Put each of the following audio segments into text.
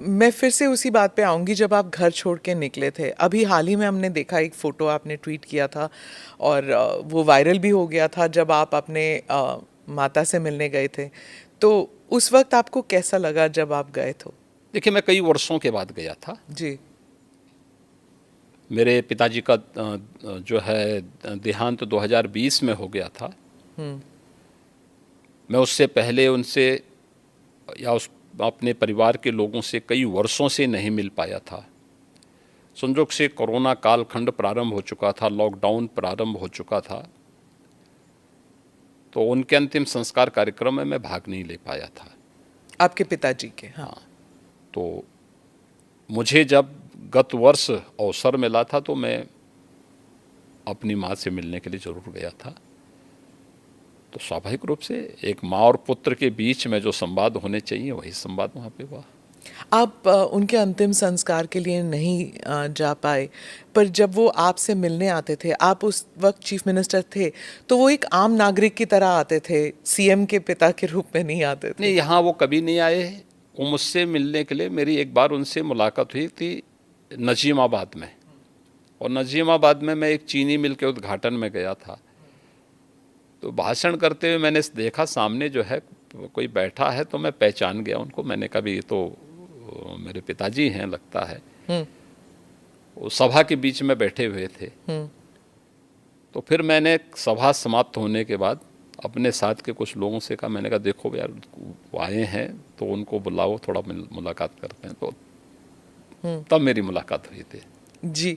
मैं फिर से उसी बात पे आऊंगी, जब आप घर छोड़ के निकले थे, अभी हाल ही में हमने देखा एक फ़ोटो आपने ट्वीट किया था और वो वायरल भी हो गया था, जब आप अपने माता से मिलने गए थे। तो उस वक्त आपको कैसा लगा जब आप गए थे? देखिए, मैं कई वर्षों के बाद गया था। जी। मेरे पिताजी का जो है देहांत 2020 में हो गया था। हम्म। मैं उससे पहले उनसे या उस अपने परिवार के लोगों से कई वर्षों से नहीं मिल पाया था। संजोग से कोरोना कालखंड प्रारंभ हो चुका था, लॉकडाउन प्रारंभ हो चुका था, तो उनके अंतिम संस्कार कार्यक्रम में मैं भाग नहीं ले पाया था। आपके पिताजी के? हाँ। हाँ, तो मुझे जब गत वर्ष अवसर मिला था तो मैं अपनी माँ से मिलने के लिए ज़रूर गया था। तो स्वाभाविक रूप से एक माँ और पुत्र के बीच में जो संवाद होने चाहिए वही संवाद वहाँ पे हुआ। आप उनके अंतिम संस्कार के लिए नहीं जा पाए, पर जब वो आपसे मिलने आते थे, आप उस वक्त चीफ मिनिस्टर थे, तो वो एक आम नागरिक की तरह आते थे, सीएम के पिता के रूप में नहीं आते थे। नहीं, यहाँ वो कभी नहीं आए। वो मुझसे मिलने के लिए, मेरी एक बार उनसे मुलाकात हुई थी नजीमाबाद में, और नजीमाबाद में मैं एक चीनी मिल के उद्घाटन में गया था। तो भाषण करते हुए मैंने देखा सामने जो है कोई बैठा है, तो मैं पहचान गया उनको। मैंने कहा ये तो मेरे पिताजी हैं लगता है। हम्म। वो सभा के बीच में बैठे हुए थे। हम्म। तो फिर मैंने सभा समाप्त होने के बाद अपने साथ के कुछ लोगों से कहा, मैंने कहा देखो यार वो आए हैं तो उनको बुलाओ, थोड़ा मुलाकात करते हैं। तो तब मेरी मुलाकात हुई थी। जी।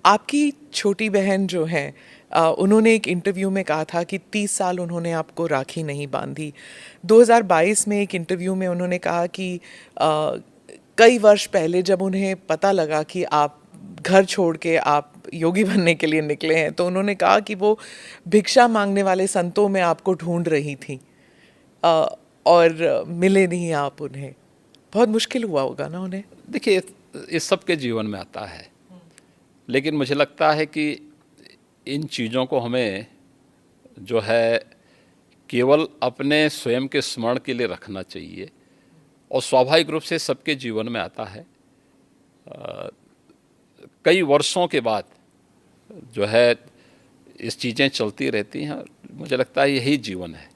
आपकी छोटी बहन जो है, उन्होंने एक इंटरव्यू में कहा था कि 30 साल उन्होंने आपको राखी नहीं बांधी। 2022 में एक इंटरव्यू में उन्होंने कहा कि कई वर्ष पहले जब उन्हें पता लगा कि आप घर छोड़ के आप योगी बनने के लिए निकले हैं, तो उन्होंने कहा कि वो भिक्षा मांगने वाले संतों में आपको ढूंढ रही थी, अ, और मिले नहीं आप उन्हें। बहुत मुश्किल हुआ होगा ना उन्हें? देखिए, इस सब के जीवन में आता है, लेकिन मुझे लगता है कि इन चीज़ों को हमें जो है केवल अपने स्वयं के स्मरण के लिए रखना चाहिए, और स्वाभाविक रूप से सबके जीवन में आता है। कई वर्षों के बाद जो है इस चीज़ें चलती रहती हैं। मुझे लगता है यही जीवन है।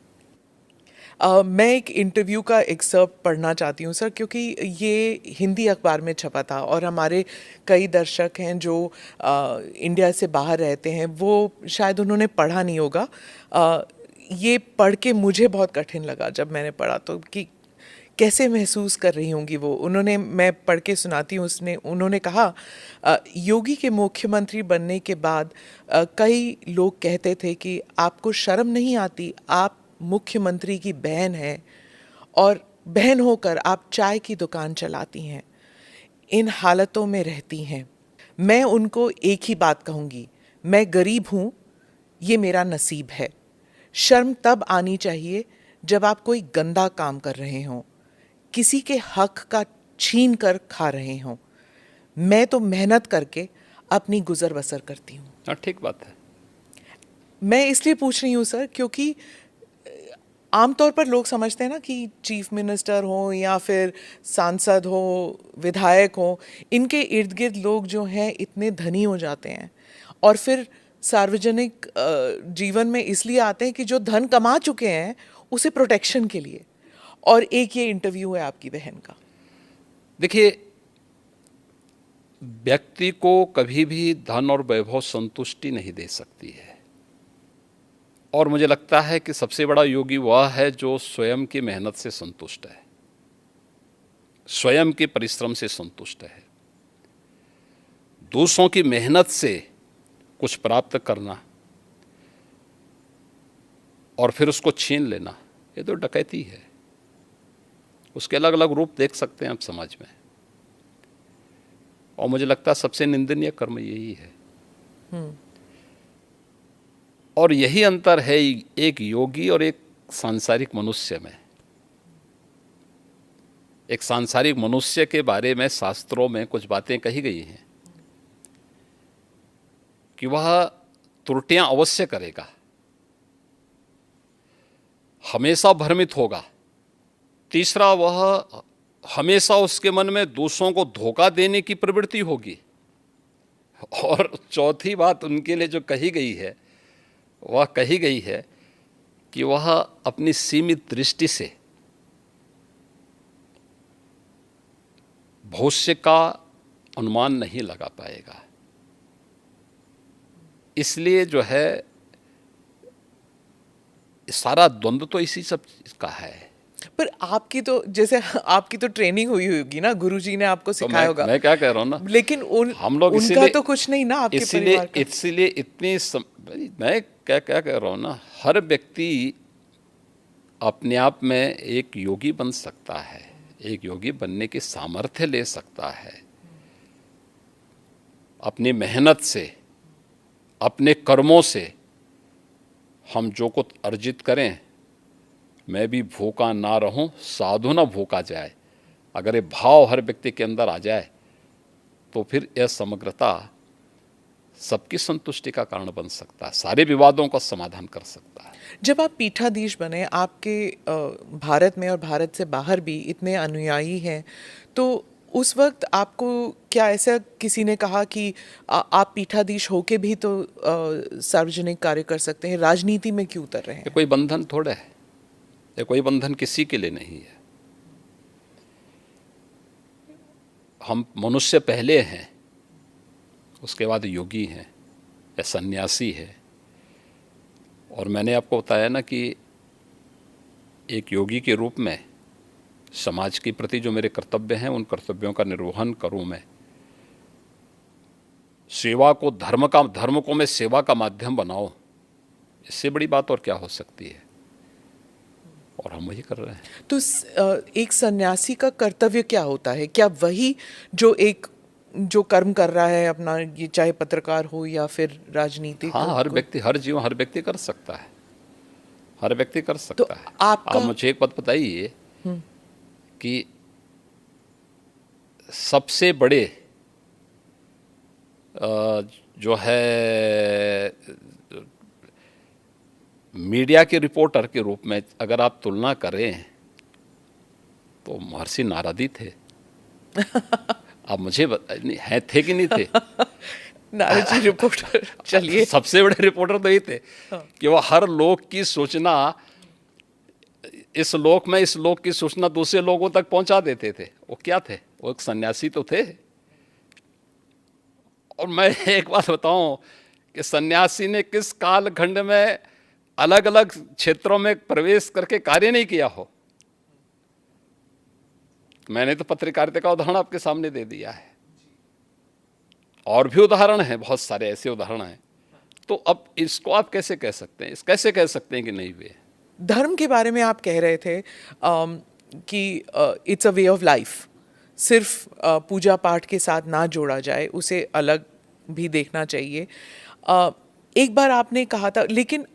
मैं एक इंटरव्यू का एक्सर्प्ट पढ़ना चाहती हूँ सर, क्योंकि ये हिंदी अखबार में छपा था और हमारे कई दर्शक हैं जो इंडिया से बाहर रहते हैं, वो शायद उन्होंने पढ़ा नहीं होगा। ये पढ़ के मुझे बहुत कठिन लगा जब मैंने पढ़ा, तो कि कैसे महसूस कर रही होंगी वो। उन्होंने, मैं पढ़ के सुनाती हूँ, उन्होंने कहा, योगी के मुख्यमंत्री बनने के बाद कई लोग कहते थे कि आपको शर्म नहीं आती, आप मुख्यमंत्री की बहन है और बहन होकर आप चाय की दुकान चलाती हैं, इन हालतों में रहती हैं। मैं उनको एक ही बात कहूँगी, मैं गरीब हूँ, ये मेरा नसीब है। शर्म तब आनी चाहिए जब आप कोई गंदा काम कर रहे हों, किसी के हक का छीन कर खा रहे हों। मैं तो मेहनत करके अपनी गुजर बसर करती हूँ। हाँ, ठीक बात है। मैं इसलिए पूछ रही हूँ सर, क्योंकि आमतौर पर लोग समझते हैं ना कि चीफ मिनिस्टर हो या फिर सांसद हो, विधायक हो, इनके इर्द गिर्द लोग जो हैं इतने धनी हो जाते हैं और फिर सार्वजनिक जीवन में इसलिए आते हैं कि जो धन कमा चुके हैं उसे प्रोटेक्शन के लिए। और एक ये इंटरव्यू है आपकी बहन का। देखिए, व्यक्ति को कभी भी धन और वैभव संतुष्टि नहीं दे सकती है, और मुझे लगता है कि सबसे बड़ा योगी वह है जो स्वयं की मेहनत से संतुष्ट है, स्वयं के परिश्रम से संतुष्ट है। दूसरों की मेहनत से कुछ प्राप्त करना और फिर उसको छीन लेना, ये तो डकैती है। उसके अलग अलग रूप देख सकते हैं आप समाज में, और मुझे लगता है सबसे निंदनीय कर्म यही है। और यही अंतर है एक योगी और एक सांसारिक मनुष्य में। एक सांसारिक मनुष्य के बारे में शास्त्रों में कुछ बातें कही गई हैं कि वह त्रुटियां अवश्य करेगा, हमेशा भ्रमित होगा। तीसरा, वह हमेशा उसके मन में दूसरों को धोखा देने की प्रवृत्ति होगी। और चौथी बात उनके लिए जो कही गई है, वह कही गई है कि वह अपनी सीमित दृष्टि से भविष्य का अनुमान नहीं लगा पाएगा। इसलिए जो है सारा द्वंद्व तो इसी सब का है। पर आपकी तो जैसे आपकी तो ट्रेनिंग हुई होगी ना, गुरुजी ने आपको तो सिखाया होगा। मैं क्या कह रहा हूँ ना, लेकिन हम लोग उनका तो कुछ नहीं ना, आपके इसीलिए परिवार का। इसीलिए मैं क्या क्या कह रहा हूँ ना, हर व्यक्ति अपने आप में एक योगी बन सकता है, एक योगी बनने की सामर्थ्य ले सकता है। अपनी मेहनत से, अपने कर्मों से हम जो कुछ अर्जित करें, मैं भी भूखा ना रहूं साधु ना भूखा जाए, अगर ये भाव हर व्यक्ति के अंदर आ जाए तो फिर यह समग्रता सबकी संतुष्टि का कारण बन सकता है, सारे विवादों का समाधान कर सकता है। जब आप पीठाधीश बने, आपके भारत में और भारत से बाहर भी इतने अनुयायी हैं, तो उस वक्त आपको क्या ऐसा किसी ने कहा कि आप पीठाधीश होके भी तो सार्वजनिक कार्य कर सकते हैं, राजनीति में क्यों उतर रहे ये हैं? कोई बंधन थोड़ा है, ये कोई बंधन किसी के लिए नहीं है। हम मनुष्य पहले हैं, उसके बाद योगी हैं या सन्यासी है। और मैंने आपको बताया ना कि एक योगी के रूप में समाज के प्रति जो मेरे कर्तव्य हैं, उन कर्तव्यों का निर्वहन करूं मैं। सेवा को धर्म को मैं सेवा का माध्यम बनाऊं, इससे बड़ी बात और क्या हो सकती है। और हम वही कर रहे हैं। तो एक सन्यासी का कर्तव्य क्या होता है? क्या वही जो कर्म कर रहा है अपना, ये चाहे पत्रकार हो या फिर राजनीतिक? हाँ, हर व्यक्ति, हर जीवन, हर व्यक्ति कर सकता है, हर व्यक्ति कर सकता तो है। आपका आप मुझे एक बात बताइए कि सबसे बड़े जो है मीडिया के रिपोर्टर के रूप में अगर आप तुलना करें तो महर्षि नारद थे। अब मुझे हैं थे कि नहीं थे? नारद जी रिपोर्टर, चलिए। सबसे बड़े रिपोर्टर तो ये थे कि वो हर लोक की सूचना, इस लोक में इस लोक की सूचना दूसरे लोगों तक पहुंचा देते थे। वो क्या थे? वो एक सन्यासी तो थे। और मैं एक बात बताऊं कि सन्यासी ने किस कालखंड में अलग अलग क्षेत्रों में प्रवेश करके कार्य नहीं किया हो। मैंने तो पत्रकारिता का उदाहरण आपके सामने दे दिया है, और भी उदाहरण हैं, बहुत सारे ऐसे उदाहरण हैं। तो अब इसको आप कैसे कह सकते हैं, कैसे कह सकते हैं कि नहीं हुए? धर्म के बारे में आप कह रहे थे कि it's a way of life, सिर्फ पूजा पाठ के साथ ना जोड़ा जाए, उसे अलग भी देखना चाहिए। एक बार आपने कहा था, लेकिन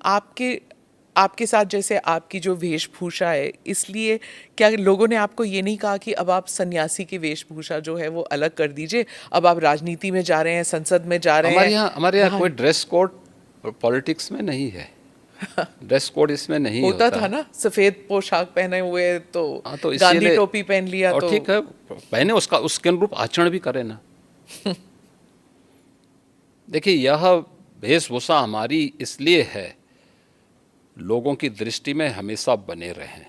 आपके साथ जैसे आपकी जो वेशभूषा है, इसलिए क्या लोगों ने आपको ये नहीं कहा कि अब आप सन्यासी की वेशभूषा जो है वो अलग कर दीजिए, अब आप राजनीति में जा रहे हैं, संसद में जा रहे हैं? हमारे यहाँ कोई ड्रेस कोड पॉलिटिक्स में नहीं है। ड्रेस कोड इसमें नहीं होता होता था ना, सफेद पोशाक पहने हुए तो, तो गांधी टोपी पहन लिया और तो ठीक है, पहने, उसके अनुरूप आचरण भी करें ना। देखिए, यह वेशभूषा हमारी इसलिए है, लोगों की दृष्टि में हमेशा बने रहें।